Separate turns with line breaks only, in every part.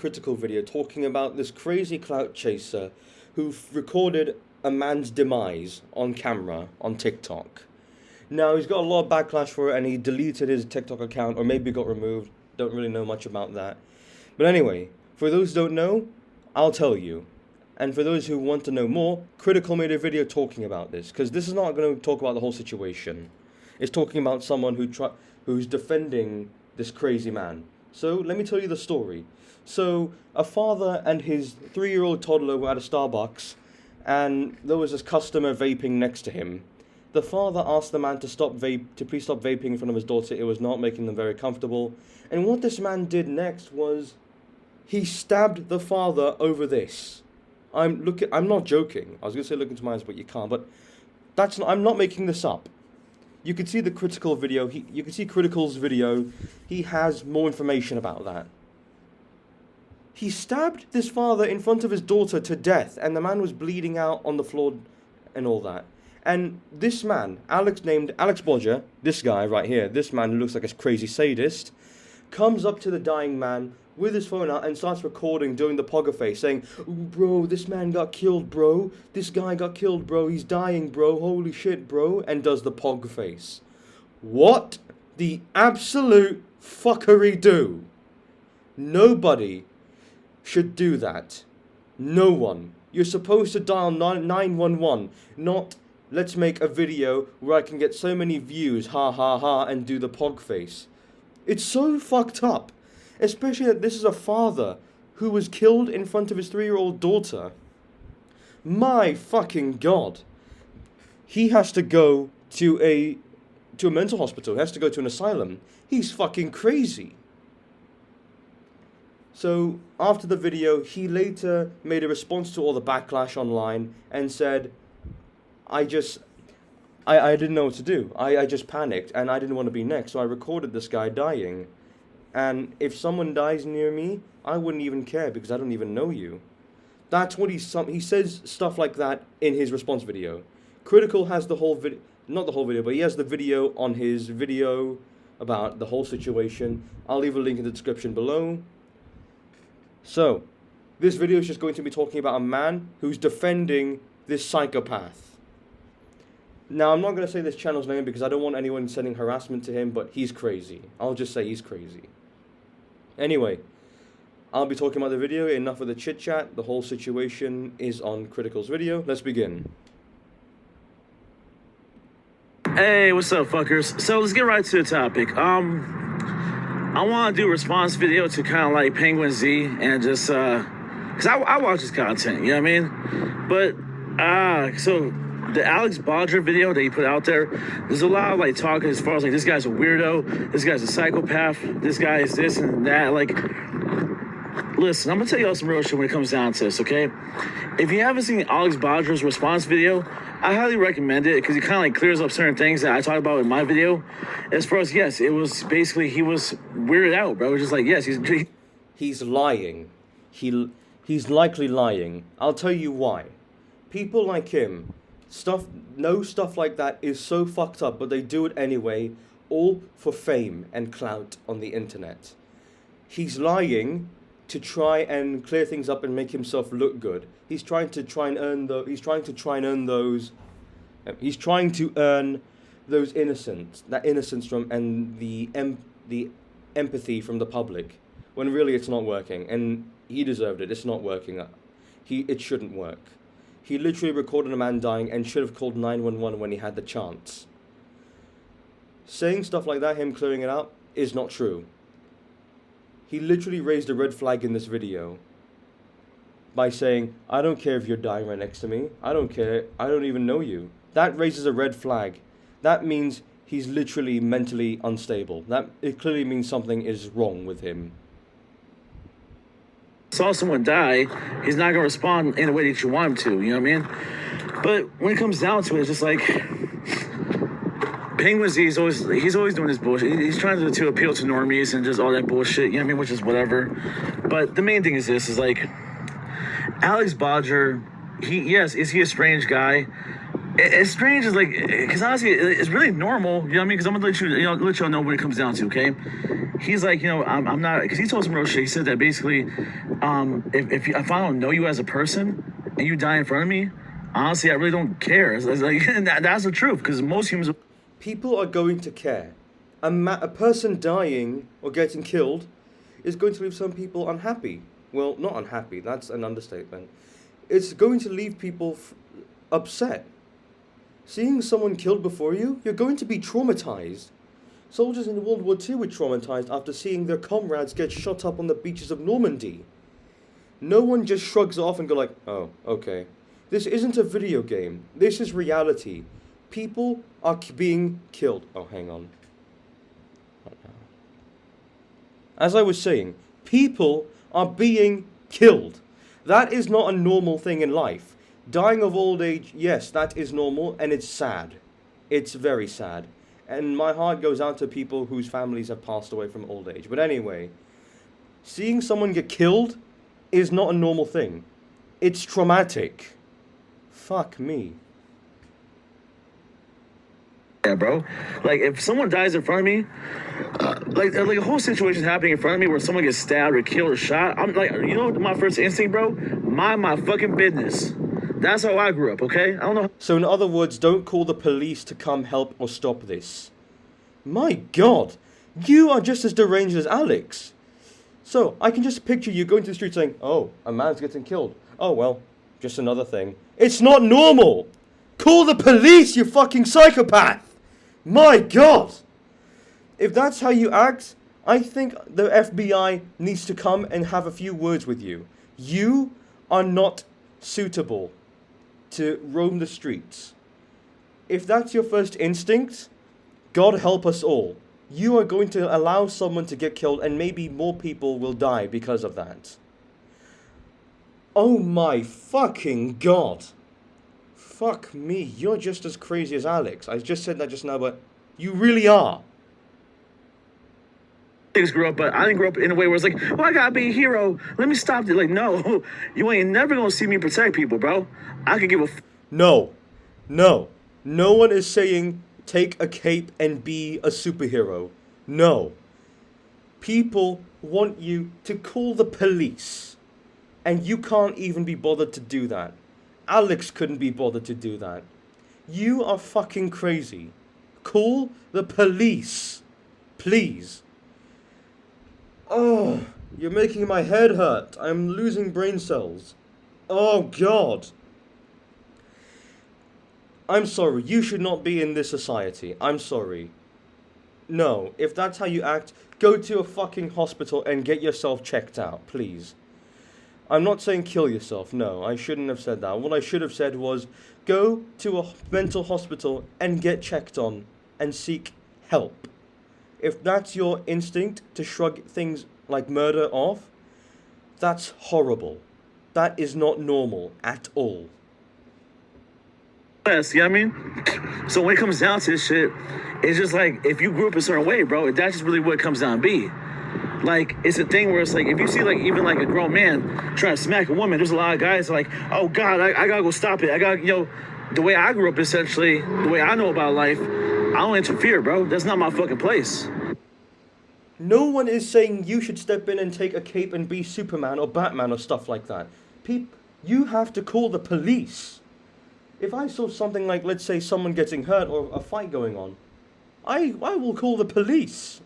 critical video talking about this crazy clout chaser who recorded a man's demise on camera on TikTok. Now, he's got a lot of backlash for it, and he deleted his TikTok account, or maybe got removed. Don't really know much about that. But anyway, for those who don't know, I'll tell you. And for those who want to know more, Critical made a video talking about this, because this is not going to talk about the whole situation. It's talking about someone who's defending this crazy man. So, let me tell you the story. So, a father and his 3-year-old toddler were at a Starbucks, and there was this customer vaping next to him. The father asked the man to please stop vaping in front of his daughter. It was not making them very comfortable. And what this man did next was he stabbed the father over this. I'm not joking. I was going to say look into my eyes, but you can't. But I'm not making this up. You can see the Critical video. You can see Critical's video. He has more information about that. He stabbed this father in front of his daughter to death, and the man was bleeding out on the floor and all that. And this man, named Alex Bodger, this guy right here, this man who looks like a crazy sadist, comes up to the dying man with his phone out and starts recording, doing the pogger face, saying, "Bro, this man got killed, bro. This guy got killed, bro. He's dying, bro. Holy shit, bro." And does the pog face. What the absolute fuckery do? Nobody should do that. No one. You're supposed to dial 911, not let's make a video where I can get so many views, ha ha ha, and do the pog face. It's so fucked up. Especially that this is a father who was killed in front of his 3-year-old daughter. My fucking god. He has to go to a mental hospital. He has to go to an asylum. He's fucking crazy. So, after the video, he later made a response to all the backlash online and said, I didn't know what to do. I just panicked, and I didn't want to be next, so I recorded this guy dying. And if someone dies near me, I wouldn't even care, because I don't even know you. That's what he says stuff like that in his response video. Critical has the whole video, not the whole video, but he has the video on his video about the whole situation. I'll leave a link in the description below. So, this video is just going to be talking about a man who's defending this psychopath. Now, I'm not going to say this channel's name because I don't want anyone sending harassment to him, but he's crazy. I'll just say he's crazy. Anyway, I'll be talking about the video. Enough of the chit-chat. The whole situation is on Critical's video. Let's begin.
Hey, what's up, fuckers? So, let's get right to the topic. I want to do a response video to kind of like Penguin Z and just, because I watch his content, you know what I mean? But, so the Alex Bodger video that he put out there, there's a lot of like talk as far as like this guy's a weirdo, this guy's a psychopath, this guy is this and that. Like, listen, I'm gonna tell y'all some real shit when it comes down to this, okay? If you haven't seen Alex Bodger's response video, I highly recommend it because he kind of like clears up certain things that I talked about in my video. As far as, yes, it was basically, he was weirded out, bro. It was just like, yes,
he's lying. He's likely lying. I'll tell you why. People like him, stuff like that is so fucked up, but they do it anyway, all for fame and clout on the internet. He's lying to try and clear things up and make himself look good. He's trying to earn those innocence from and the empathy from the public, when really it's not working, and he deserved it. It's not working. It shouldn't work. He literally recorded a man dying and should have called 911 when he had the chance. Saying stuff like that, him clearing it up, is not true. He literally raised a red flag in this video by saying, "I don't care if you're dying right next to me. I don't care. I don't even know you." That raises a red flag. That means he's literally mentally unstable. It clearly means something is wrong with him.
Saw someone die, he's not gonna respond in a way that you want him to, you know what I mean? But when it comes down to it, it's just like Penguin Z, he's always doing this bullshit. He's trying to appeal to normies and just all that bullshit, you know what I mean, which is whatever. But the main thing is this, is like, Alex Bodger, is he a strange guy? it's strange. It's like, because honestly, it's really normal. You know what I mean? Because I'm gonna let y'all know what it comes down to. Okay, he's like, I'm not, because he told some real shit. He said that basically, if I don't know you as a person and you die in front of me, honestly, I really don't care. It's like that's the truth. Because most humans,
People are going to care. A person dying or getting killed is going to leave some people unhappy. Well, not unhappy, that's an understatement. It's going to leave people upset. Seeing someone killed before you, you're going to be traumatized. Soldiers in World War II were traumatized after seeing their comrades get shot up on the beaches of Normandy. No one just shrugs off and go like, oh, okay. This isn't a video game. This is reality. People are being killed. Oh, hang on. As I was saying, people are being killed. That is not a normal thing in life. Dying of old age, yes, that is normal, and it's sad. It's very sad. And my heart goes out to people whose families have passed away from old age. But anyway, seeing someone get killed is not a normal thing. It's traumatic. Fuck me.
yeah, bro. Like if someone dies in front of me, like a whole situation happening in front of me where someone gets stabbed or killed or shot, I'm like, my first instinct, bro, mind my fucking business. That's how I grew up, okay? I don't know.
So in other words, don't call the police to come help or stop this. My God, you are just as deranged as Alex. So I can just picture you going to the street saying, oh, a man's getting killed. Oh, well, just another thing. It's not normal. Call the police, you fucking psychopath. My God. If that's how you act, I think the FBI needs to come and have a few words with you. You are not suitable to roam the streets. If that's your first instinct, God help us all. You are going to allow someone to get killed and maybe more people will die because of that. Oh my fucking God. Fuck me, you're just as crazy as Alex. I just said that just now, but you really are.
Things grew up, but I didn't grow up in a way where it's like, oh, I gotta be a hero. Let me stop it. Like, no, you ain't never gonna see me protect people, bro. I could give a
No. No one is saying take a cape and be a superhero. No. People want you to call the police. And you can't even be bothered to do that. Alex couldn't be bothered to do that. You are fucking crazy. Call the police. Please. Oh, you're making my head hurt. I'm losing brain cells. Oh, God. I'm sorry. You should not be in this society. I'm sorry. No, if that's how you act, go to a fucking hospital and get yourself checked out, please. I'm not saying kill yourself. No, I shouldn't have said that. What I should have said was go to a mental hospital and get checked on and seek help. If that's your instinct to shrug things like murder off, that's horrible. That is not normal at all.
yes, you know what I mean? So when it comes down to this shit, it's just like, if you grew up a certain way, bro, that's just really what it comes down to be. Like, it's a thing where it's like, if you see, like, even, like, a grown man trying to smack a woman, there's a lot of guys like, oh, God, I gotta go stop it. I gotta, the way I grew up, essentially, the way I know about life, I don't interfere, bro. That's not my fucking place.
No one is saying you should step in and take a cape and be Superman or Batman or stuff like that. You have to call the police. If I saw something like, let's say, someone getting hurt or a fight going on, I will call the police.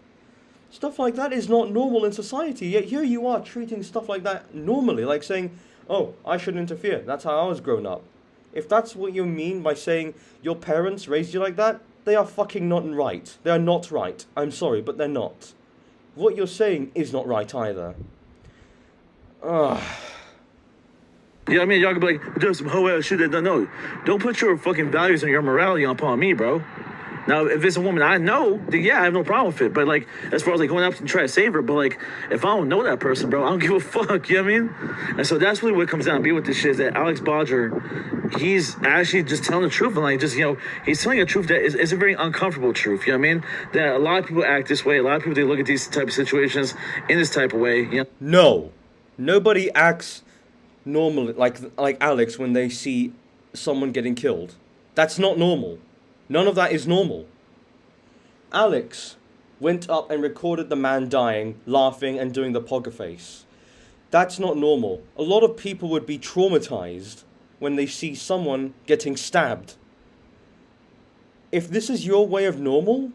Stuff like that is not normal in society, yet here you are treating stuff like that normally, like saying, oh, I shouldn't interfere, that's how I was grown up. If that's what you mean by saying your parents raised you like that, they are fucking not right. They are not right. I'm sorry, but they're not. What you're saying is not right either. Ugh.
You know what I mean? Y'all can be like, there's some hoe ass shit that don't know. Don't put your fucking values and your morality upon me, bro. Now, if it's a woman I know, then yeah, I have no problem with it. But, like, as far as, like, going up and try to save her, but, like, if I don't know that person, bro, I don't give a fuck, you know what I mean? And so that's really what it comes down to be with this shit, is that Alex Bodger, he's actually just telling the truth. And, like, just, he's telling a truth that is a very uncomfortable truth, you know what I mean? That a lot of people act this way. A lot of people, they look at these type of situations in this type of way, you know?
No. Nobody acts normally, like Alex, when they see someone getting killed. That's not normal. None of that is normal. Alex went up and recorded the man dying, laughing and doing the poker face. That's not normal. A lot of people would be traumatized when they see someone getting stabbed. If this is your way of normal,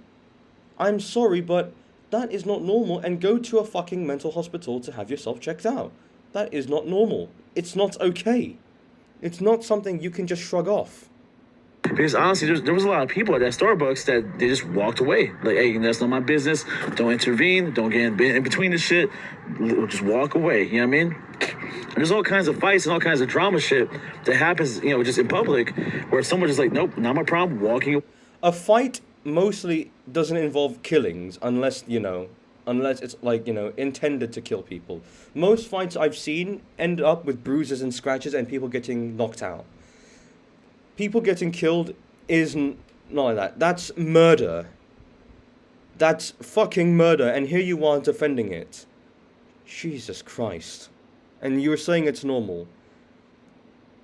I'm sorry, but that is not normal, and go to a fucking mental hospital to have yourself checked out. That is not normal. It's not okay. It's not something you can just shrug off.
Because honestly, there was a lot of people at that Starbucks that they just walked away. Like, hey, that's not my business. Don't intervene. Don't get in between the shit. Just walk away. You know what I mean? And there's all kinds of fights and all kinds of drama shit that happens, you know, just in public, where someone's just like, nope, not my problem, walking away.
A fight mostly doesn't involve killings unless it's like, intended to kill people. Most fights I've seen end up with bruises and scratches and people getting knocked out. People getting killed isn't not like that. That's murder. That's fucking murder, and here you are defending it. Jesus Christ. And you were saying it's normal.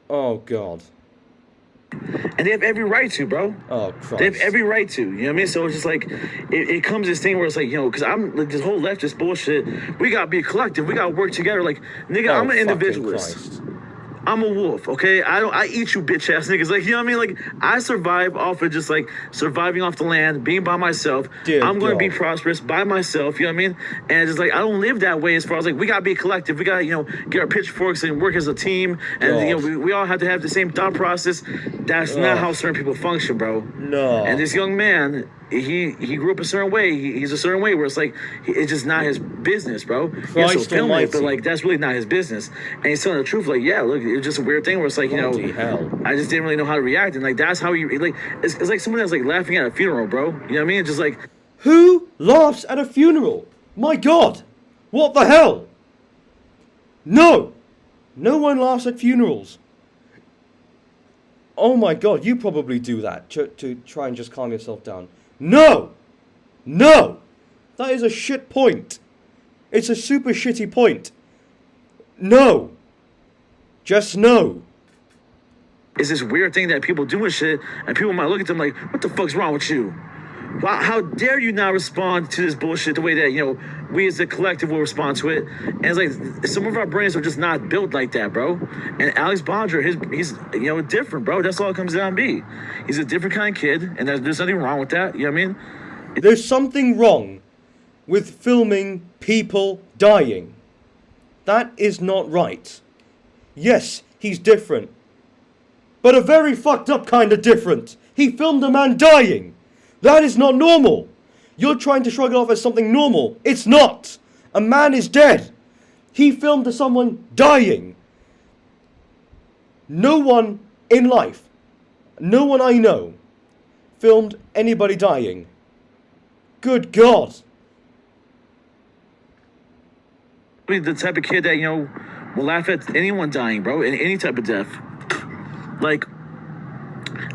Oh, God.
And they have every right to, bro.
Oh, Christ.
They have every right to, you know what I mean? So it's just like, it comes this thing where it's like, because I'm, like, this whole leftist bullshit, we gotta be a collective, we gotta work together. Like, nigga, I'm an individualist.
Christ.
I'm a wolf, okay? I eat you bitch ass niggas. Like, you know what I mean? Like, I survive off of just like surviving off the land, being by myself.
Dear
I'm going to be
God.
prosperous by myself, you know what I mean? And it's just like, I don't live that way as far as like, we got to be a collective. We got to, get our pitchforks and work as a team. And,
God.
we all have to have the same thought process. That's not how certain people function, bro.
No.
And this young man, he grew up a certain way. He's a certain way where it's like, it's just not his business, bro.
Christ
film it, but
almighty.
like, that's really not his business. And he's telling the truth. Like, yeah, look, it was just a weird thing where it's like,
Bloody hell.
I just didn't really know how to react. And like, that's how you, like, it's like someone that's like laughing at a funeral, bro. You know what I mean? It's just like,
Who laughs at a funeral? My God. What the hell? No. No one laughs at funerals. Oh my God, you probably do that to try and just calm yourself down. No! No! That is a shit point. It's a super shitty point. No. Just no.
it's this weird thing that people do and shit, and people might look at them like, what the fuck's wrong with you? Wow, how dare you not respond to this bullshit the way that, we as a collective will respond to it. And it's like, some of our brains are just not built like that, bro. And Alex Bodger, he's different, bro. That's all it comes down to be. He's a different kind of kid, and there's nothing wrong with that, you know what I mean?
There's something wrong with filming people dying. That is not right. Yes, he's different. But a very fucked up kind of different. He filmed a man dying. That is not normal. You're trying to shrug it off as something normal. It's not. A man is dead. He filmed someone dying. No one in life, no one I know, filmed anybody dying. Good God.
The type of kid that, will laugh at anyone dying, bro, in any type of death. Like,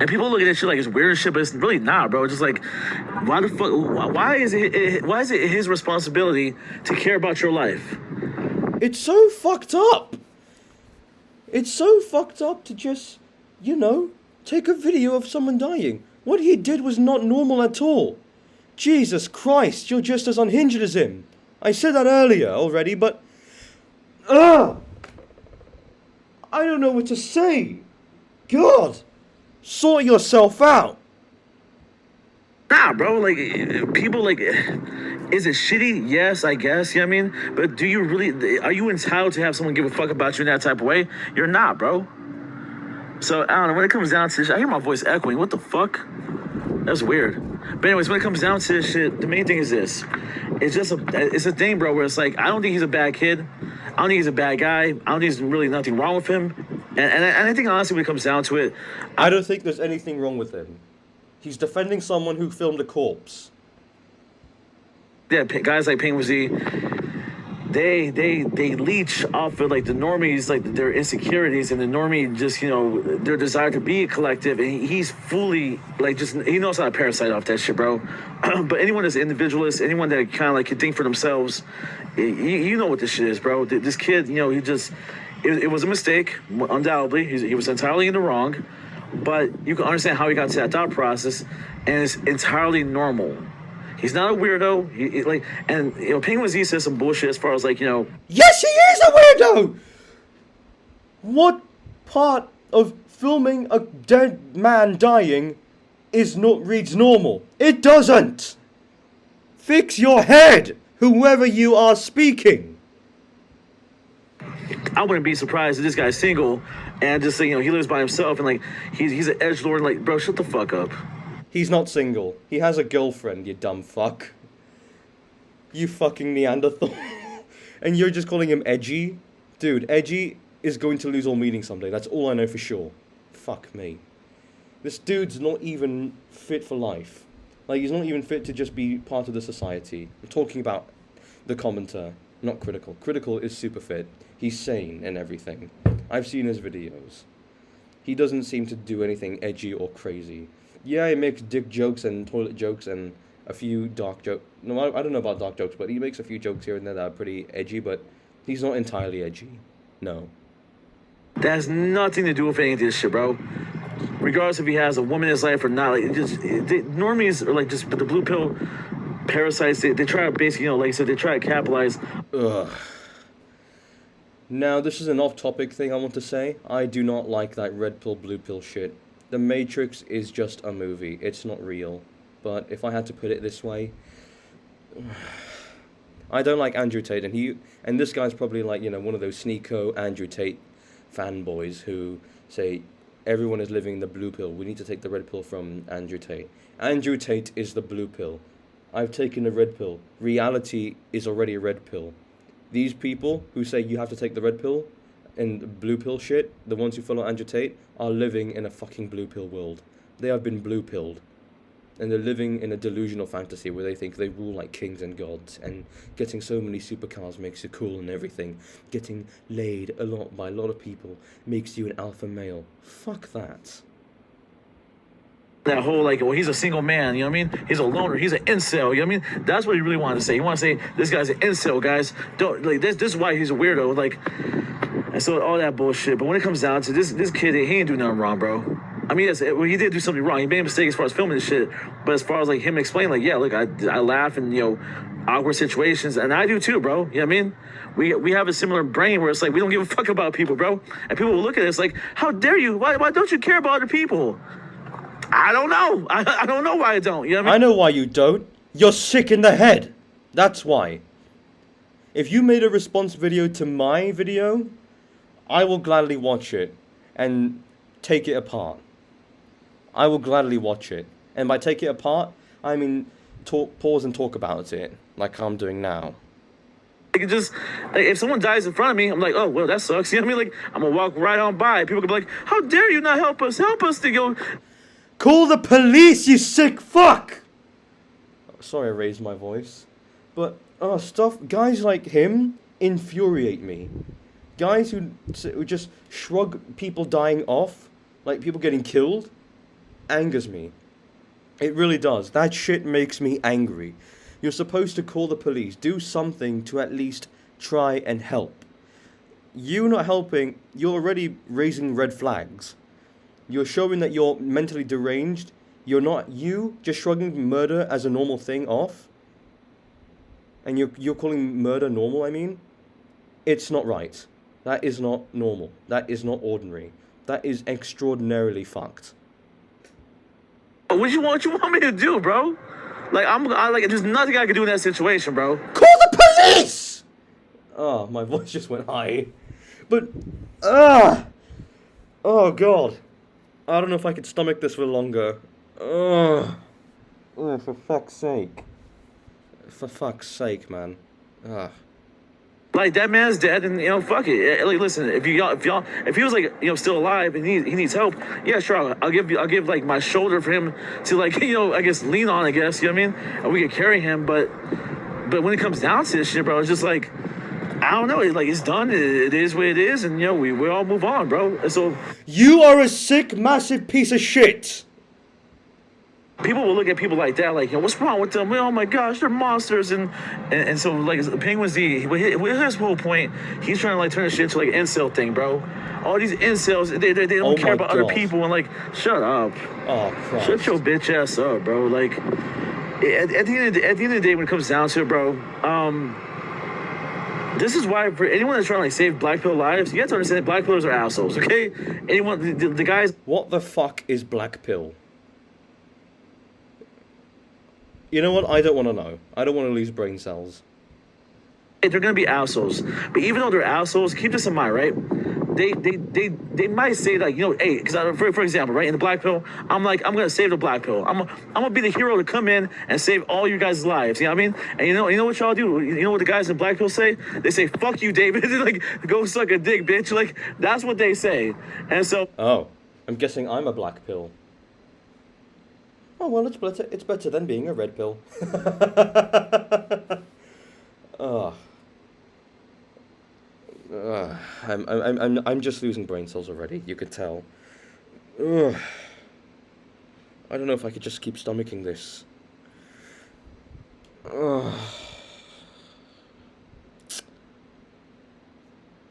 and people look at this shit like it's weird and shit, but it's really not, bro. It's just like, why the fuck? Why is it his responsibility to care about your life?
It's so fucked up. It's so fucked up to just, take a video of someone dying. What he did was not normal at all. Jesus Christ, you're just as unhinged as him. I said that earlier already, but... I don't know what to say. God, sort yourself out.
Nah, bro, like, people, like, is it shitty? Yes, I guess, you know what I mean? But do you really, are you entitled to have someone give a fuck about you in that type of way? You're not, bro. So, I don't know, when it comes down to this, I hear my voice echoing. What the fuck? That's weird. But anyways, when it comes down to this shit, the main thing is this. It's a thing, bro, where it's like, I don't think he's a bad kid. I don't think he's a bad guy. I don't think there's really nothing wrong with him. And I think, honestly, when it comes down to it...
I don't think there's anything wrong with him. He's defending someone who filmed a corpse.
Yeah, guys like Penguin Z, they leech off of, like, the normies, like, their insecurities, and the normie just, their desire to be a collective, and he's fully, like, just, he knows how to parasite off that shit, bro. But anyone that's individualist, anyone that kind of, like, can think for themselves, you know what this shit is, bro. This kid, he just, it was a mistake, undoubtedly. He was entirely in the wrong. but you can understand how he got to that thought process, and it's entirely normal. He's not a weirdo. And Penguin Z says some bullshit as far as
Yes, he is a weirdo. What part of filming a dead man dying reads normal? It doesn't. Fix your head, whoever you are speaking.
I wouldn't be surprised if this guy's single and just he lives by himself and he's an edgelord and bro, shut the fuck up.
He's not single. He has a girlfriend, you dumb fuck. You fucking Neanderthal. And you're just calling him edgy? Dude, edgy is going to lose all meaning someday. That's all I know for sure. Fuck me. This dude's not even fit for life. He's not even fit to just be part of the society. I'm talking about the commenter, not Critical. Critical is super fit. He's sane and everything. I've seen his videos. He doesn't seem to do anything edgy or crazy. Yeah, he makes dick jokes and toilet jokes and a few dark jokes. No, I don't know about dark jokes, but he makes a few jokes here and there that are pretty edgy, but he's not entirely edgy. No.
That has nothing to do with any of this shit, bro. Regardless if he has a woman in his life or not, normies are just the blue pill parasites. They try to basically, they try to capitalize.
Ugh. Now, this is an off-topic thing I want to say. I do not like that red pill, blue pill shit. The Matrix is just a movie. It's not real. But if I had to put it this way, I don't like Andrew Tate, and this guy's probably one of those sneako Andrew Tate fanboys who say everyone is living the blue pill. We need to take the red pill from Andrew Tate. Andrew Tate is the blue pill. I've taken the red pill. Reality is already a red pill. These people who say you have to take the red pill and blue pill shit, the ones who follow Andrew Tate, are living in a fucking blue pill world. They have been blue pilled. And they're living in a delusional fantasy where they think they rule like kings and gods, and getting so many supercars makes you cool and everything. Getting laid a lot by a lot of people makes you an alpha male. Fuck that.
That whole he's a single man, you know what I mean? He's a loner, he's an incel, you know what I mean? That's what he really wanted to say. He wanted to say this guy's an incel, guys. Don't this is why he's a weirdo, and so all that bullshit. But when it comes down to this kid, he ain't do nothing wrong, bro. I mean, he did do something wrong. He made a mistake as far as filming this shit. But as far as him explaining, I laugh in awkward situations, and I do too, bro. You know what I mean? We have a similar brain where it's we don't give a fuck about people, bro. And people will look at us how dare you? Why don't you care about other people? I don't know. I don't know why I don't. You know what I mean?
I know why you don't. You're sick in the head. That's why. If you made a response video to my video, I will gladly watch it and take it apart. I will gladly watch it. And by take it apart, I mean pause and talk about it, like I'm doing now.
If someone dies in front of me, I'm oh, well, that sucks. You know what I mean? I'm going to walk right on by. People can be how dare you not help us? Help us to go.
Call the police, you sick fuck! Sorry I raised my voice. But, guys like him infuriate me. Guys who just shrug people dying off, people getting killed, angers me. It really does. That shit makes me angry. You're supposed to call the police. Do something to at least try and help. You not helping, you're already raising red flags. You're showing that you're mentally deranged. You just shrugging murder as a normal thing off. And you're calling murder normal, I mean? It's not right. That is not normal. That is not ordinary. That is extraordinarily fucked.
What you want me to do, bro? There's nothing I can do in that situation, bro.
Call the police! Oh, my voice just went high. But, oh god. I don't know if I could stomach this for longer. Oh, for fuck's sake. For fuck's sake, man.
That man's dead, and fuck it. Listen, if he was still alive and he needs help, yeah, sure, I'll give my shoulder for him to I guess lean on, I guess, you know what I mean? And we could carry him, but when it comes down to this shit, bro, it's just I don't know. It's done. It is what it is, and we all move on, bro. And so
you are a sick, massive piece of shit.
people will look at people like that, like, what's wrong with them? Well, oh my gosh, they're monsters, and so like Penguin Z, with his whole point, he's trying to like turn this shit into like an incel thing, bro. All these incels, they don't care about other people, and like, shut up.
Oh, Christ.
Shut your bitch ass up, bro. Like, at the end of the day, when it comes down to it, bro, this is why for anyone that's trying to like save black pill lives, you have to understand that black pillers are assholes, okay? Anyone, the guys.
What the fuck is black pill? You know what? I don't want to know. I don't want to lose brain cells.
They're gonna be assholes, but even though they're assholes, keep this in mind, right? They might say like, hey, because for example, right, in the black pill, I'm gonna save the black pill. I'm gonna be the hero to come in and save all you guys' lives. You know what I mean? And you know what y'all do? You know what the guys in black pill say? They say, "Fuck you, David." They're like, "Go suck a dick, bitch." Like, that's what they say. And so.
Oh, I'm guessing I'm a black pill. Oh well, it's better than being a red pill. Oh. I'm just losing brain cells already. You could tell. Ugh. I don't know if I could just keep stomaching this. Ugh.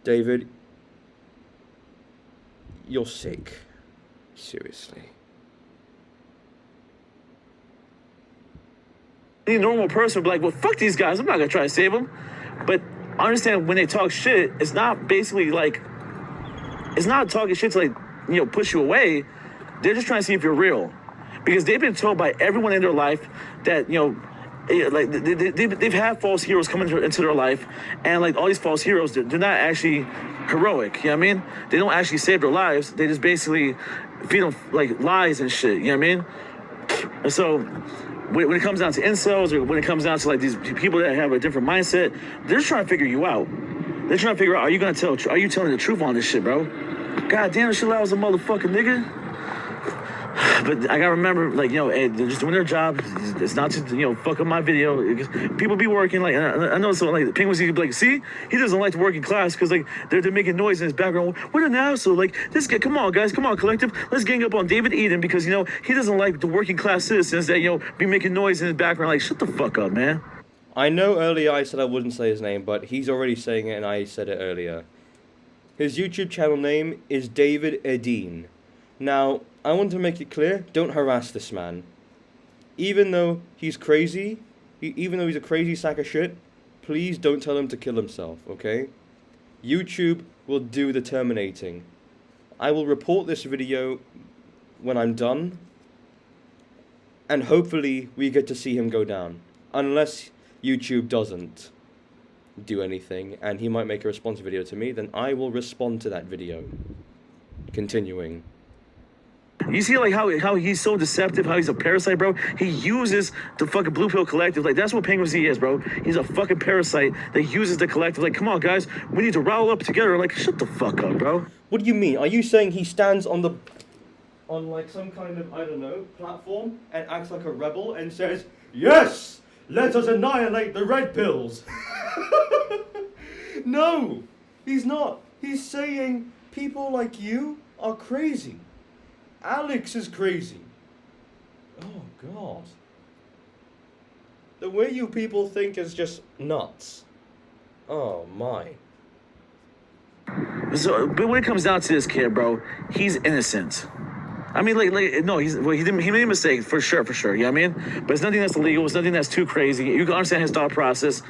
David, you're sick. Seriously.
Any normal person would be like, well, fuck these guys. I'm not gonna try to save them. But I understand when they talk shit, it's not basically like, it's not talking shit to like, push you away. They're just trying to see if you're real. Because they've been told by everyone in their life that, like they've had false heroes come into their life, and like all these false heroes, they're not actually heroic. You know what I mean? They don't actually save their lives. They just basically feed them like lies and shit. You know what I mean? And so when it comes down to incels, or when it comes down to like these people that have a different mindset, they're just trying to figure you out. They're trying to figure out, are you telling the truth on this shit, bro? God damn, this shit loud as a motherfucking nigga. But I gotta remember, like, they're just doing their job. It's not to, fuck up my video. People be working, like, I know so, like, Penguins, you be like, see, he doesn't like the working class because, like, they're making noise in his background. What an asshole. Like, this guy, come on, guys, come on, collective. Let's gang up on David Edyn because, he doesn't like the working class citizens that, be making noise in his background. Like, shut the fuck up, man.
I know earlier I said I wouldn't say his name, but he's already saying it and I said it earlier. His YouTube channel name is David Edyn. Now, I want to make it clear, don't harass this man. Even though he's crazy, even though he's a crazy sack of shit, please don't tell him to kill himself, okay? YouTube will do the terminating. I will report this video when I'm done, and hopefully we get to see him go down. Unless YouTube doesn't do anything, and he might make a response video to me, then I will respond to that video. Continuing.
You see, like, how he's so deceptive, how he's a parasite, bro? He uses the fucking Blue Pill Collective. Like, that's what Penguin Z is, bro. He's a fucking parasite that uses the collective. Like, come on, guys, we need to rally up together. Like, shut the fuck up, bro.
What do you mean? Are you saying he stands on like some kind of, I don't know, platform and acts like a rebel and says, yes, let us annihilate the red pills? No, he's not. He's saying people like you are crazy. Alex is crazy. Oh, God. The way you people think is just nuts. Oh, my.
So, but when it comes down to this kid, bro, he's innocent. I mean, no, he made a mistake, for sure, you know what I mean? But it's nothing that's illegal, it's nothing that's too crazy. You can understand his thought process.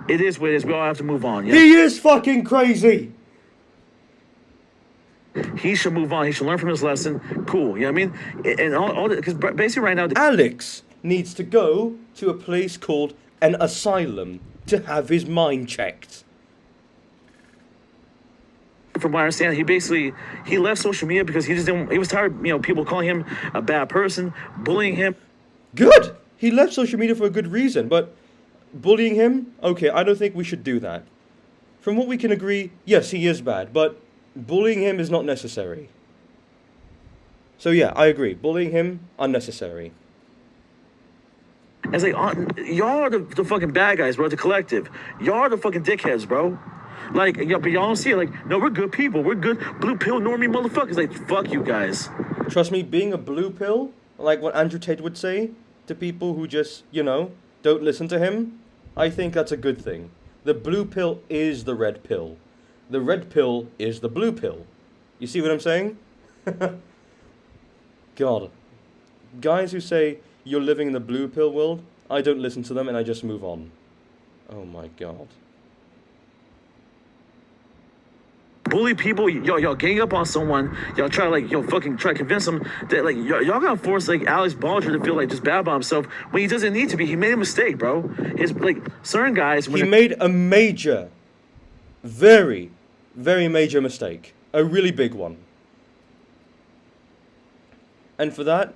It is what it is, we all have to move on, yeah?
He is fucking crazy!
He should move on. He should learn from his lesson. Cool. You know what I mean? And all because basically right now,
Alex needs to go to a place called an asylum to have his mind checked.
From what I understand, he left social media because he was tired of, people calling him a bad person, bullying him.
Good! He left social media for a good reason, but bullying him? Okay, I don't think we should do that. From what we can agree, yes, he is bad, but bullying him is not necessary. So yeah, I agree. Bullying him, unnecessary.
It's like, y'all are the fucking bad guys, bro, the collective. Y'all are the fucking dickheads, bro. Like, but y'all don't see it. Like, no, we're good people. We're good blue pill normie motherfuckers. Like, fuck you guys.
Trust me, being a blue pill, like what Andrew Tate would say to people who just, don't listen to him, I think that's a good thing. The blue pill is the red pill. The red pill is the blue pill. You see what I'm saying? God. Guys who say you're living in the blue pill world, I don't listen to them and I just move on. Oh my God.
Bully people, y'all gang up on someone, y'all try to like, fucking try to convince them that like, y'all gonna force like Alex Bodger to feel like just bad about himself when he doesn't need to be. He made a mistake, bro. His like certain guys.
He made a major, very, very major mistake. A really big one. And for that,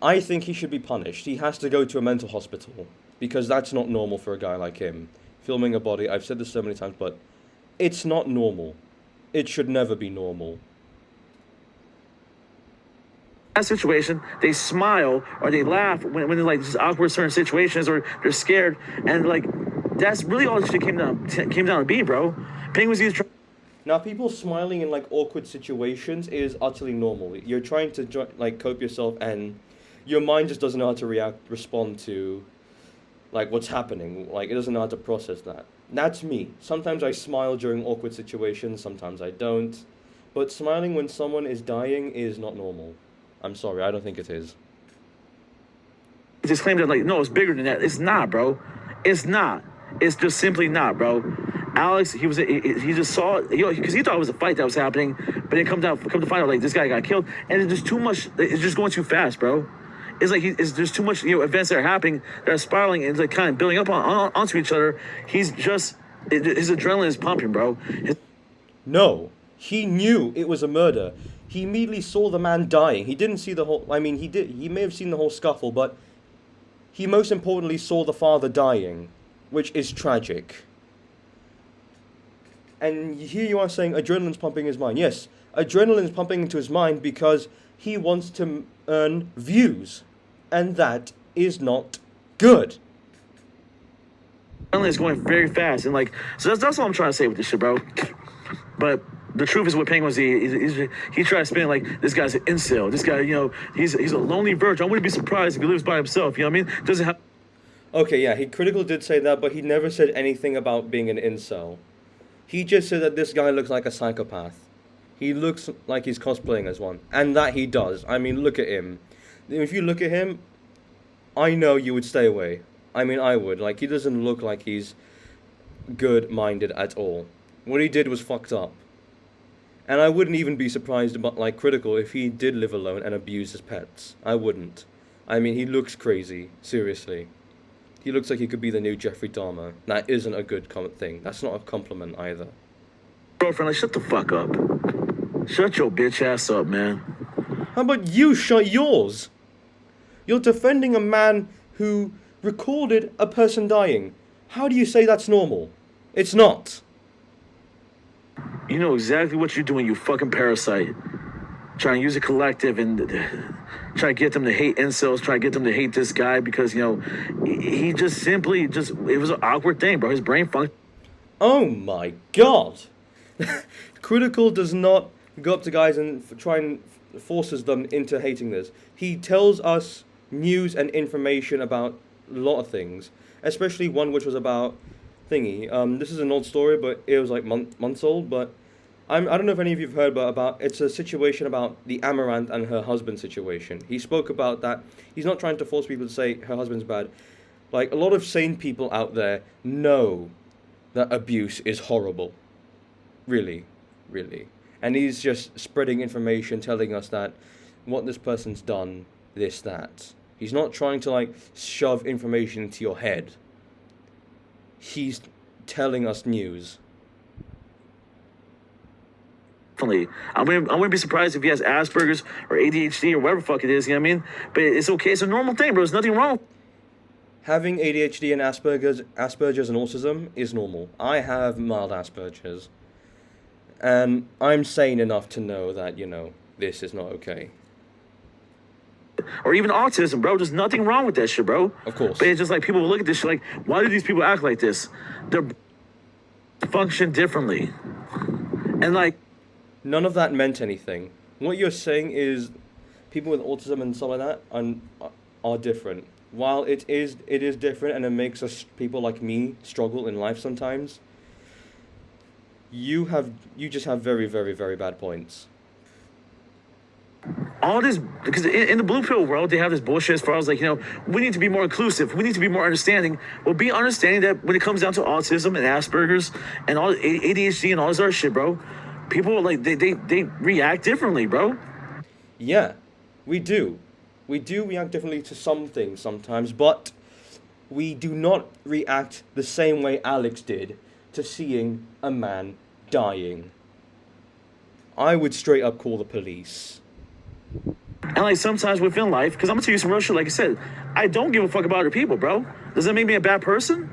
I think he should be punished. He has to go to a mental hospital because that's not normal for a guy like him. Filming a body, I've said this so many times, but it's not normal. It should never be normal.
That situation, they smile or they laugh when they're like just awkward certain situations or they're scared, and like that's really all this shit came down to be, bro. Penguins use.
Now, people smiling in like awkward situations is utterly normal. You're trying to like cope yourself, and your mind just doesn't know how to respond to like what's happening. Like it doesn't know how to process that. That's me. Sometimes I smile during awkward situations, sometimes I don't. But smiling when someone is dying is not normal. I'm sorry, I don't think it is.
Just claim that like, no, it's bigger than that. It's not, bro. It's not. It's just simply not, bro. Alex, he just saw, because he thought it was a fight that was happening, but then come to find out like this guy got killed, and it's just too much. It's just going too fast, bro. It's like there's too much events that are happening that are spiraling and like kind of building up onto each other. His adrenaline is pumping, bro.
No, he knew it was a murder. He immediately saw the man dying. He didn't see the whole. I mean, he may have seen the whole scuffle, but he most importantly saw the father dying, which is tragic. And here you are saying adrenaline's pumping his mind. Yes, adrenaline's pumping into his mind because he wants to earn views. And that is not good.
Adrenaline is going very fast, and like, so that's all I'm trying to say with this shit, bro. But the truth is, what Penguin he tried to spin like this guy's an incel. This guy, he's a lonely virgin. I wouldn't be surprised if he lives by himself. You know what I mean? Doesn't have.
Okay, yeah, he critical did say that, but he never said anything about being an incel. He just said that this guy looks like a psychopath. He looks like he's cosplaying as one, and that he does. I mean, look at him. If you look at him, I know you would stay away. I mean, I would. Like, he doesn't look like he's good-minded at all. What he did was fucked up. And I wouldn't even be surprised about, like, critical if he did live alone and abuse his pets. I wouldn't. I mean, he looks crazy. Seriously. He looks like he could be the new Jeffrey Dahmer. That isn't a good thing. That's not a compliment either.
Girlfriend, like, shut the fuck up. Shut your bitch ass up, man.
How about you shut yours? You're defending a man who recorded a person dying. How do you say that's normal? It's not.
You know exactly what you're doing, you fucking parasite. Trying to use a collective and try to get them to hate incels, try to get them to hate this guy because, he just simply it was an awkward thing, bro. His brain function.
Oh my God. Critical does not go up to guys and try and forces them into hating this. He tells us news and information about a lot of things, especially one which was about thingy. This is an old story, but it was like months old, but I don't know if any of you have heard about it's a situation about the Amaranth and her husband situation. He spoke about that. He's not trying to force people to say her husband's bad. Like, a lot of sane people out there know that abuse is horrible. Really, really. And he's just spreading information, telling us that what this person's done, this, that. He's not trying to, like, shove information into your head. He's telling us news.
I wouldn't be surprised if he has Asperger's or ADHD or whatever the fuck it is, you know what I mean? But it's okay. It's a normal thing, bro. There's nothing wrong.
Having ADHD and Asperger's and autism is normal. I have mild Asperger's. And I'm sane enough to know that, this is not okay.
Or even autism, bro. There's nothing wrong with that shit, bro.
Of course.
But it's just like people will look at this shit like, why do these people act like this? They function differently. And like...
None of that meant anything. What you're saying is people with autism and stuff like that are different. While it is different and it makes us people like me struggle in life sometimes, you just have very, very, very bad points.
All this, because in the blue pill world, they have this bullshit as far as like, we need to be more inclusive. We need to be more understanding. Well, be understanding that when it comes down to autism and Asperger's and all ADHD and all this other shit, bro, people like they react differently, bro.
Yeah, we do. We do react differently to some things sometimes, but we do not react the same way Alex did to seeing a man dying. I would straight up call the police.
And like sometimes within life, because I'm gonna tell you some real shit, like I said, I don't give a fuck about other people, bro. Does that make me a bad person?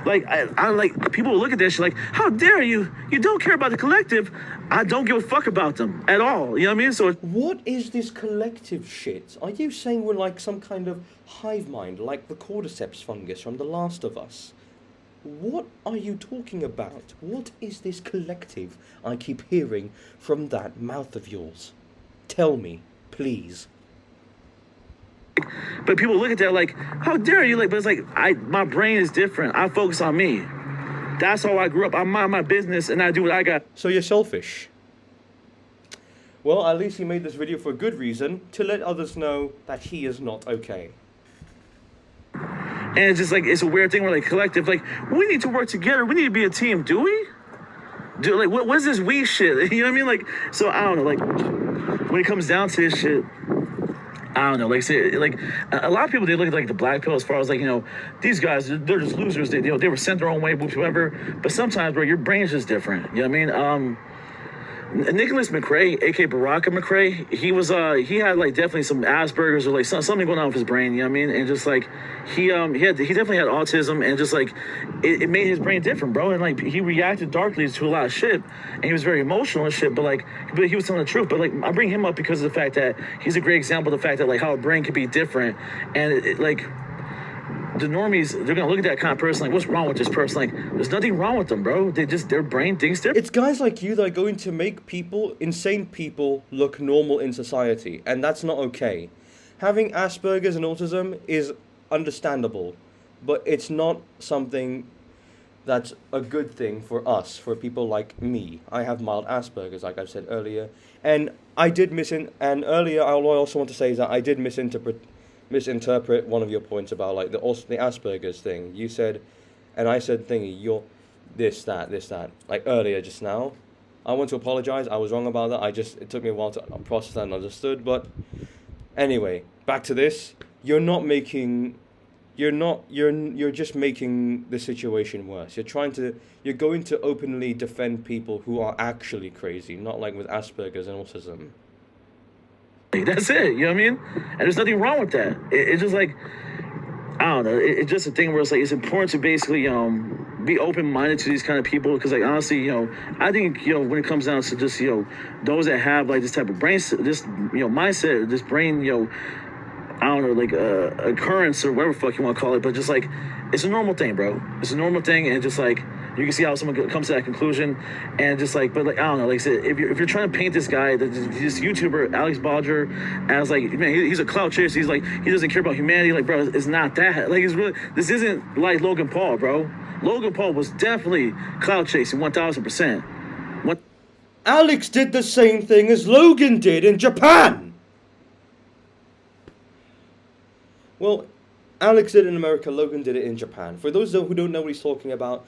Like, I like, people will look at that shit like, how dare you? You don't care about the collective. I don't give a fuck about them at all. You know what I mean? So
what is this collective shit? Are you saying we're like some kind of hive mind, like the cordyceps fungus from The Last of Us? What are you talking about? What is this collective I keep hearing from that mouth of yours? Tell me, please.
But people look at that like, how dare you? Like, but it's like, my brain is different. I focus on me. That's how I grew up. I mind my business and I do what I got.
So you're selfish. Well, at least he made this video for a good reason, to let others know that he is not okay.
And it's just like, it's a weird thing where like collective, like, we need to work together. We need to be a team. Do we? Like, what is this we shit? You know what I mean? Like, so I don't know, like, when it comes down to this shit, I don't know, like, say, like, a lot of people, they look at, like, the black pill as far as, like, these guys, they're just losers. They were sent their own way, whatever. But sometimes, bro, your brain's just different. You know what I mean? Nicholas McRae, a.k.a. Baraka McRae, he had, like, definitely some Asperger's or, like, something going on with his brain, you know what I mean? And just, like, he definitely had autism, and just, like, it made his brain different, bro. And, like, he reacted darkly to a lot of shit, and he was very emotional and shit, but he was telling the truth. But, like, I bring him up because of the fact that he's a great example of the fact that, like, how a brain can be different, and, like, the normies, they're gonna look at that kind of person like, what's wrong with this person? Like, there's nothing wrong with them, bro. Their brain thinks different.
It's guys like you that are going to make insane people, look normal in society, and that's not okay. Having Asperger's and autism is understandable, but it's not something that's a good thing for us, for people like me. I have mild Asperger's, like I've said earlier, and and earlier, I also want to say is that I did misinterpret one of your points about like the Asperger's thing. You said, and I said, thingy, you're this, that. Like earlier just now. I want to apologize. I was wrong about that. It took me a while to process that and understood. But anyway, back to this. You're just making the situation worse. You're going to openly defend people who are actually crazy, not like with Asperger's and autism.
That's it, you know what I mean? And there's nothing wrong with that. It's just like, I don't know, it's just a thing where it's like, it's important to basically be open-minded to these kind of people, because like honestly, I think, when it comes down to just, those that have like this type of brain, this, mindset, this brain, I don't know, like occurrence or whatever the fuck you want to call it, but just like, it's a normal thing, bro. It's a normal thing, and just like, you can see how someone comes to that conclusion, and just like, but like, I don't know, like I said, if you're trying to paint this guy, this YouTuber, Alex Bodger, as like, man, he's a clout chaser, he's like, he doesn't care about humanity, like, bro, it's not that. Like, it's really, this isn't like Logan Paul, bro. Logan Paul was definitely clout chasing, 1000%. What?
Alex did the same thing as Logan did in Japan! Well, Alex did it in America, Logan did it in Japan. For those who don't know what he's talking about,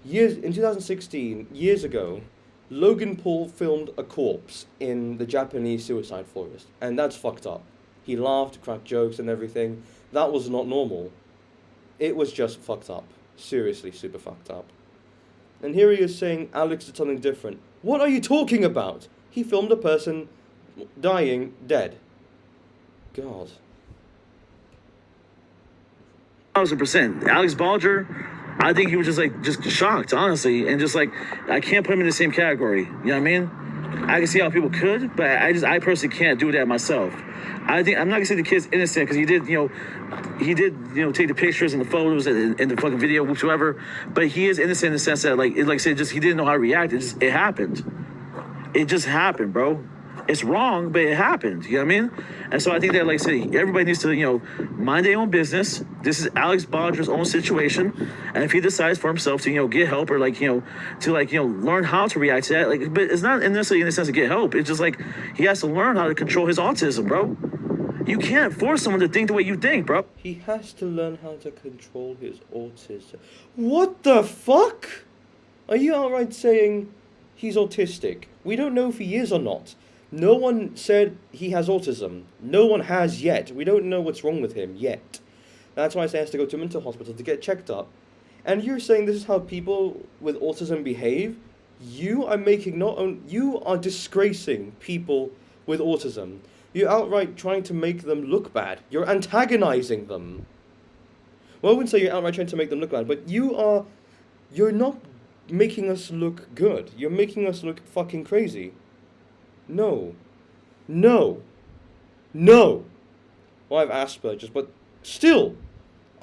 in 2016, years ago, Logan Paul filmed a corpse in the Japanese suicide forest, and that's fucked up. He laughed, cracked jokes and everything. That was not normal. It was just fucked up. Seriously, super fucked up. And here he is saying Alex did something different. What are you talking about? He filmed a person dying, dead. God.
1000%. Alex Bodger, I think he was just shocked, honestly, and just like, I can't put him in the same category. You know what I mean? I can see how people could, but I personally can't do that myself. I'm not gonna say the kid's innocent, because he did take the pictures and the photos and the fucking video, whatsoever. But he is innocent in the sense that, like I said, just he didn't know how to react. It happened. It just happened, bro. it's wrong, but it happened. You know what I mean? And so I think that, like I said, everybody needs to, mind their own business. This is Alex Bodger's own situation, and if he decides for himself to, get help or learn how to react to that, but it's not necessarily in the sense of get help. It's just like he has to learn how to control his autism, bro. You can't force someone to think the way you think, bro.
He has to learn how to control his autism. What the fuck? Are you outright saying he's autistic? We don't know if he is or not. No one said he has autism. No one has yet. We don't know what's wrong with him yet. That's why he has to go to a mental hospital to get checked up. And you're saying this is how people with autism behave? You are disgracing people with autism. You're outright trying to make them look bad. You're antagonizing them. Well, I wouldn't say you're outright trying to make them look bad, but you're not making us look good. You're making us look fucking crazy. No. Well, I have Asperger's, but still,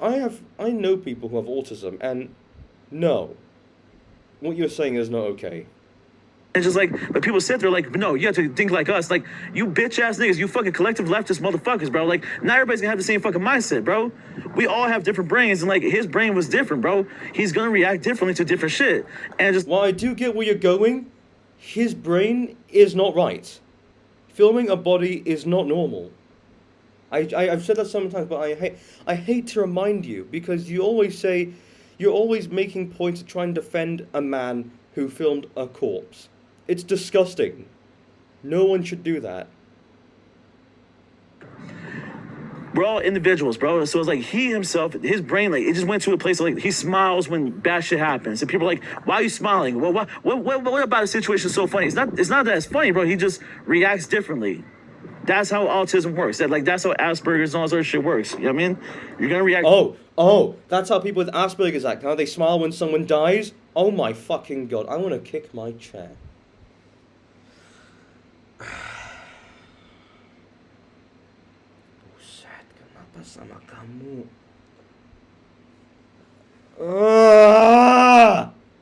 I know people who have autism, and no. What you're saying is not okay.
And just but people sit there no, you have to think like us. You bitch ass niggas, you fucking collective leftist motherfuckers, bro. Not everybody's gonna have the same fucking mindset, bro. We all have different brains, and his brain was different, bro. He's gonna react differently to different shit. And just
while I do get where you're going, his brain is not right. Filming a body is not normal. I've said that sometimes, but I hate to remind you, because you always say, you're always making points to try and defend a man who filmed a corpse. It's disgusting. No one should do that.
We're all individuals, bro. So it's he himself, his brain, it just went to a place he smiles when bad shit happens. And people are why are you smiling? Well, what about a situation so funny? It's not that it's funny, bro. He just reacts differently. That's how autism works. That's how Asperger's and all that sort of shit works. You know what I mean? You're gonna react.
Oh, that's how people with Asperger's act. How they smile when someone dies. Oh my fucking god! I want to kick my chair. Buset, kenapa sama kamu?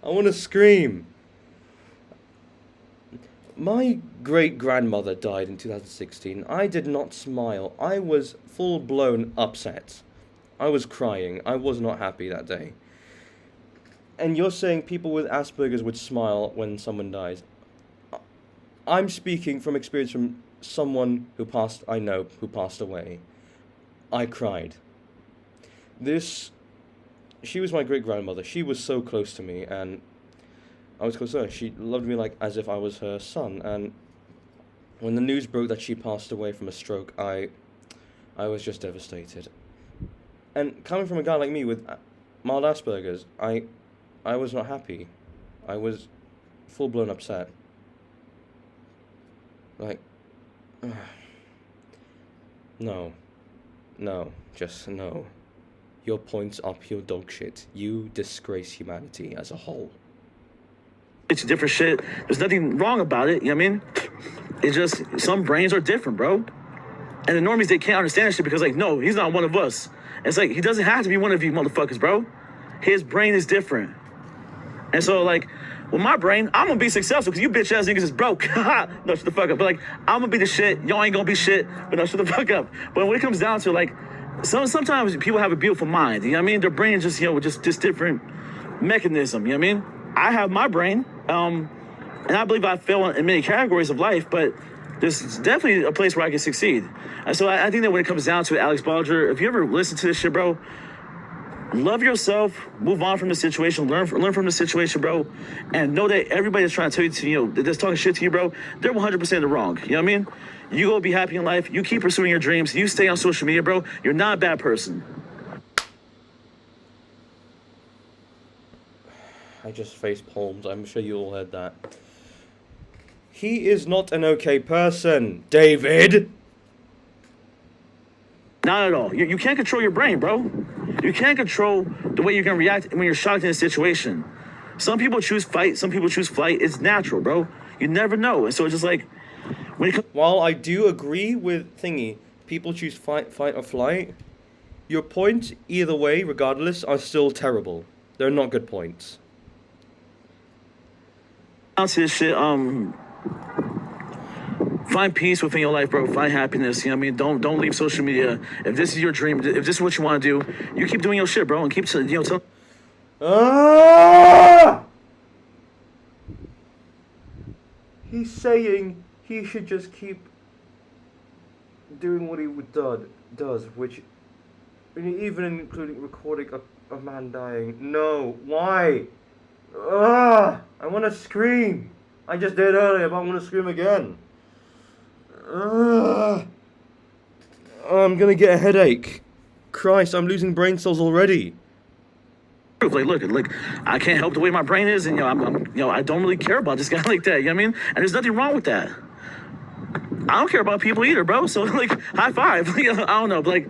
I want to scream. My great-grandmother died in 2016. I did not smile. I was full-blown upset. I was crying. I was not happy that day. And you're saying people with Asperger's would smile when someone dies. I'm speaking from experience from someone who passed away. I cried. She was my great-grandmother. She was so close to me, and I was close to her. She loved me as if I was her son. And when the news broke that she passed away from a stroke, I was just devastated. And coming from a guy like me with mild Asperger's, I was not happy. I was full-blown upset. No, just no. Your points are pure dog shit. You disgrace humanity as a whole.
It's different shit. There's nothing wrong about it, you know what I mean? It's just, some brains are different, bro. And the normies, they can't understand that shit because, no, he's not one of us. It's he doesn't have to be one of you motherfuckers, bro. His brain is different. And so, with my brain, I'm gonna be successful because you bitch ass niggas is broke. No, shut the fuck up. But, I'm gonna be the shit. Y'all ain't gonna be shit. But no, shut the fuck up. But when it comes down to, sometimes people have a beautiful mind. You know what I mean? Their brain is just, just different mechanism. You know what I mean? I have my brain, and I believe I fail in many categories of life, but there's definitely a place where I can succeed. And so I think that when it comes down to it, Alex Bodger, if you ever listen to this shit, bro, love yourself, move on from the situation, learn from the situation, bro, and know that everybody that's trying to tell you, that's talking shit to you, bro, they're 100% in the wrong. You know what I mean? You go be happy in life. You keep pursuing your dreams. You stay on social media, bro. You're not a bad person.
I just face palmed. I'm sure you all heard that. He is not an okay person, David.
Not at all. You can't control your brain, bro. You can't control the way you're going to react when you're shocked in a situation. Some people choose fight. Some people choose flight. It's natural, bro. You never know. And so it's just
while I do agree with Thingy, people choose fight or flight, your points, either way, regardless, are still terrible. They're not good points.
To this shit, find peace within your life, bro. Find happiness. You know what I mean? Don't leave social media. If this is your dream, if this is what you want to do, you keep doing your shit, bro, and keep tell.
He's saying he should just keep doing what he does, which even including recording a man dying. No, why? I want to scream. I just did earlier, but I want to scream again. I'm gonna get a headache. Christ, I'm losing brain cells already.
Like, look, I can't help the way my brain is, and I don't really care about this guy like that. You know what I mean? And there's nothing wrong with that. I don't care about people either, bro. So like, high five. I don't know, but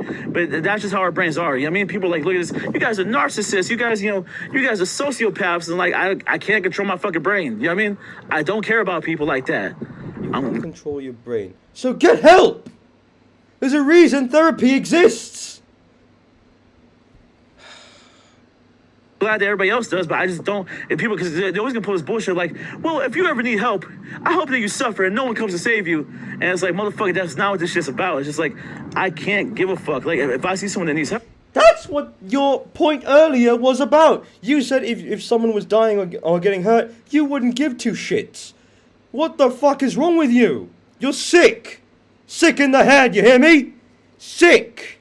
that's just how our brains are. You know what I mean? People like, look at this. You guys are narcissists. You guys, you guys are sociopaths, and like, I can't control my fucking brain. You know what I mean? I don't care about people like that.
You can't control your brain. So get help. There's a reason therapy exists.
Glad that everybody else does, but I just don't. If people, because they're always gonna put this bullshit like, well, if you ever need help, I hope that you suffer and no one comes to save you. And it's like, motherfucker, that's not what this shit's about. It's just like, I can't give a fuck. Like, if I see someone that needs help.
That's what your point earlier was about. You said if someone was dying or getting hurt, you wouldn't give two shits. What the fuck is wrong with you? You're sick. Sick in the head, you hear me? Sick.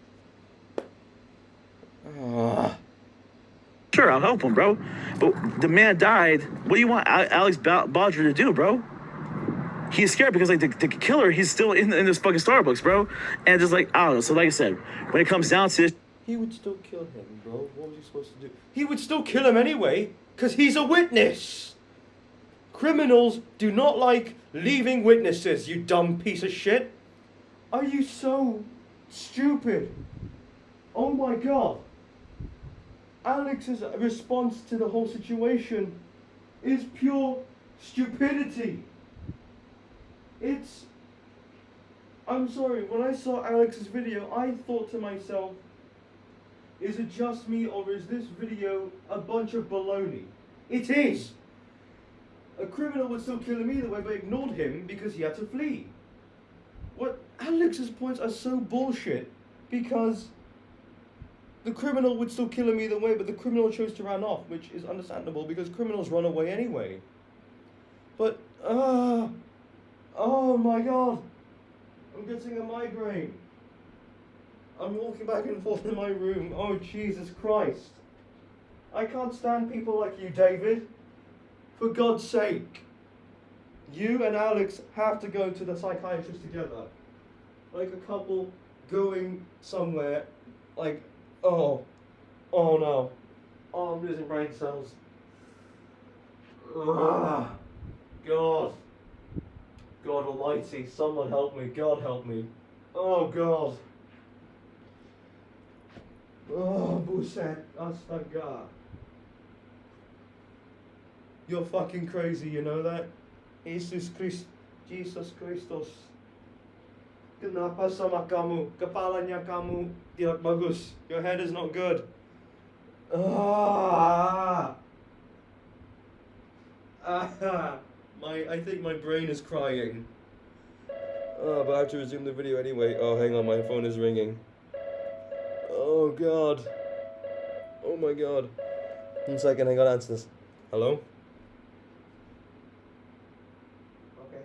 Sure, I'll help him, bro. But the man died. What do you want Alex Bodger to do, bro? He's scared because, like, the killer, he's still in this fucking Starbucks, bro. And just like, I don't know. So, like I said, when it comes down to it,
he would still kill him, bro. What was he supposed to do? He would still kill him anyway, because he's a witness. Criminals do not like leaving witnesses, you dumb piece of shit. Are you so stupid? Oh my god. Alex's response to the whole situation is pure stupidity. I'm sorry, when I saw Alex's video, I thought to myself, is it just me or is this video a bunch of baloney? It is! A criminal would still kill him either way, but ignored him because he had to flee. What Alex's points are so bullshit because the criminal would still kill him either way, but the criminal chose to run off, which is understandable because criminals run away anyway. But, oh my god, I'm getting a migraine. I'm walking back and forth in my room. Oh, Jesus Christ. I can't stand people like you, David. For God's sake. You and Alex have to go to the psychiatrist together. Like a couple going somewhere, like, oh no. Oh, I'm losing brain cells. God. God almighty, someone help me. God help me. Oh, God. Oh, Buset. Astaga. You're fucking crazy, you know that? Jesus Christos. Kenapa sama kamu? Kepalanya kamu tidak bagus. Your head is not good. I think my brain is crying. But I have to resume the video anyway. Oh, hang on, my phone is ringing. Oh, God. Oh, my God. 1 second, I gotta answer this. Hello? Okay.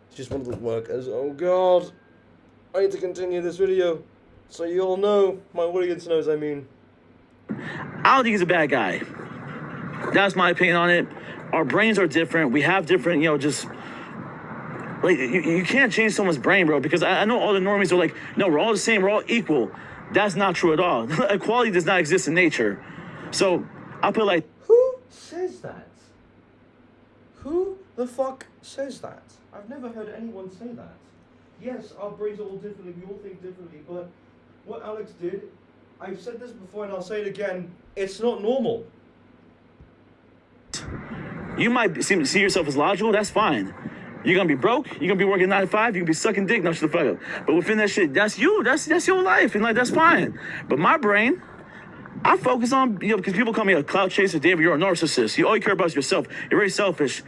It's just one of the workers. Oh, God. I need to continue this video. So you all know. My audience knows, I mean.
I don't think he's a bad guy. That's my opinion on it. Our brains are different. We have different, just... Like, you can't change someone's brain, bro, because I know all the normies are like, no, we're all the same, we're all equal. That's not true at all. Equality does not exist in nature. So, I'll put like...
Who says that? Who the fuck says that? I've never heard anyone say that. Yes, our brains are all differently, we all think differently, but what Alex did, I've said this before and I'll say it again, it's not normal.
You might see yourself as logical, that's fine. You're gonna be broke, you're gonna be working 9 to 5, you can be sucking dick, no, shut the fuck up. But within that shit, that's you, that's your life, and like, that's fine. But my brain, I focus on, because people call me a clout chaser, David, you're a narcissist. You all you care about is yourself, you're very selfish.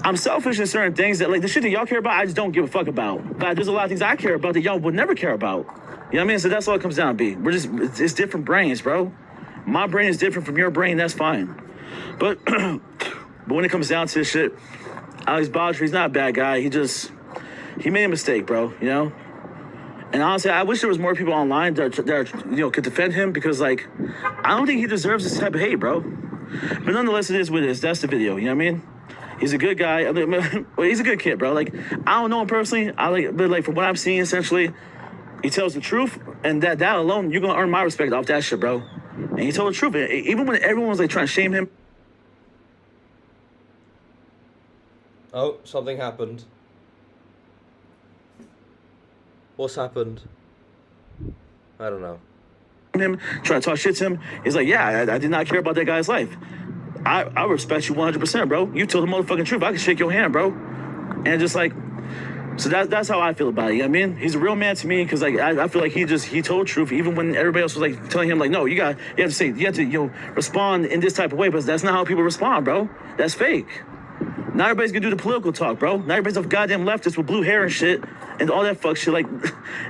I'm selfish in certain things that, like, the shit that y'all care about, I just don't give a fuck about. But there's a lot of things I care about that y'all would never care about. You know what I mean? So that's all it comes down to be. It's different brains, bro. My brain is different from your brain, that's fine. But when it comes down to this shit, Alex Bodger, he's not a bad guy. He made a mistake, bro, you know? And honestly, I wish there was more people online that could defend him, because, like, I don't think he deserves this type of hate, bro. But nonetheless, it is what it is. That's the video, you know what I mean? He's a good guy. Well, he's a good kid, bro. Like, I don't know him personally. But like, from what I'm seeing, essentially, he tells the truth, and that alone, you're gonna earn my respect off that shit, bro. And he told the truth, even when everyone was like trying to shame him.
Oh, something happened. What's happened? I don't know.
Him trying to talk shit to him. He's like, yeah, I did not care about that guy's life. I respect you 100%, bro. You told the motherfucking truth. I can shake your hand, bro. And just like, so that's how I feel about it. You know what I mean? He's a real man to me, because like I feel like he told the truth, even when everybody else was like telling him like, no, you have to respond in this type of way, but that's not how people respond, bro. That's fake. Not everybody's gonna do the political talk, bro. Not everybody's a goddamn leftist with blue hair and shit and all that fuck shit. Like,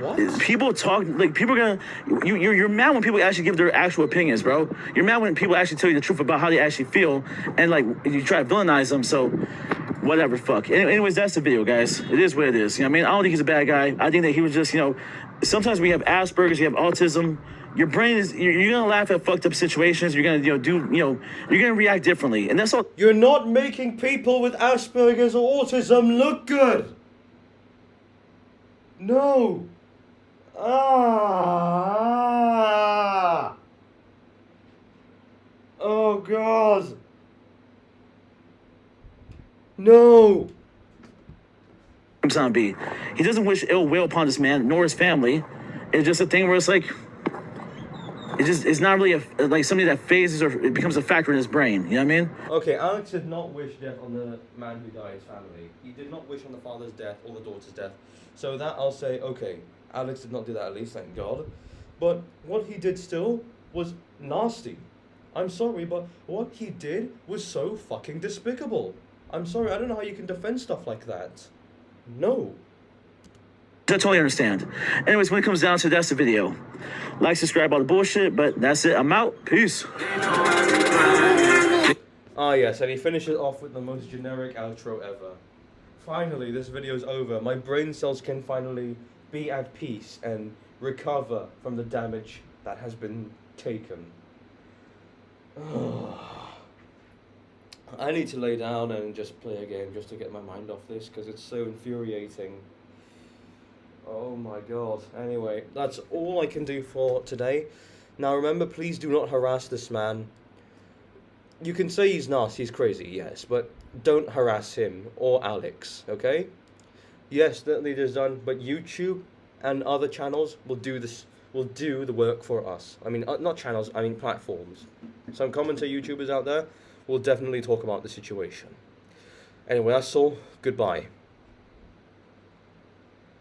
what? People talk, like, people are gonna, you're mad when people actually give their actual opinions, bro. You're mad when people actually tell you the truth about how they actually feel, and like, you try to villainize them, so whatever, fuck. Anyways, that's the video, guys. It is what it is. You know what I mean? I don't think he's a bad guy. I think that he was just, sometimes when you have Asperger's, you have autism, your brain is, you're gonna laugh at fucked up situations. You're gonna, you're gonna react differently, and that's all.
You're not making people with Asperger's or autism look good. No. Oh God. No.
Zombie. He doesn't wish ill will upon this man nor his family. It's just a thing where it's like, it's not really like something that phases or it becomes a factor in his brain. You know what I mean?
Okay, Alex did not wish death on the man who died, his family. He did not wish on the father's death or the daughter's death. So that I'll say, okay, Alex did not do that at least, thank God. But what he did still was nasty. I'm sorry, but what he did was so fucking despicable. I'm sorry, I don't know how you can defend stuff like that. No.
I totally understand. Anyways, when it comes down to it, that's the video. Like, subscribe, all the bullshit, but that's it. I'm out. Peace.
Ah yes, and he finishes off with the most generic outro ever. Finally, this video is over. My brain cells can finally be at peace and recover from the damage that has been taken. I need to lay down and just play a game just to get my mind off this, because it's so infuriating. Oh my God. Anyway, that's all I can do for today. Now remember, please do not harass this man. You can say he's nasty, he's crazy, yes, but don't harass him or Alex, okay? Yes, the leader's done, but YouTube and other channels will do this, will do the work for us. I mean, not channels, I mean platforms. Some commentator YouTubers out there will definitely talk about the situation. Anyway, that's all. Goodbye.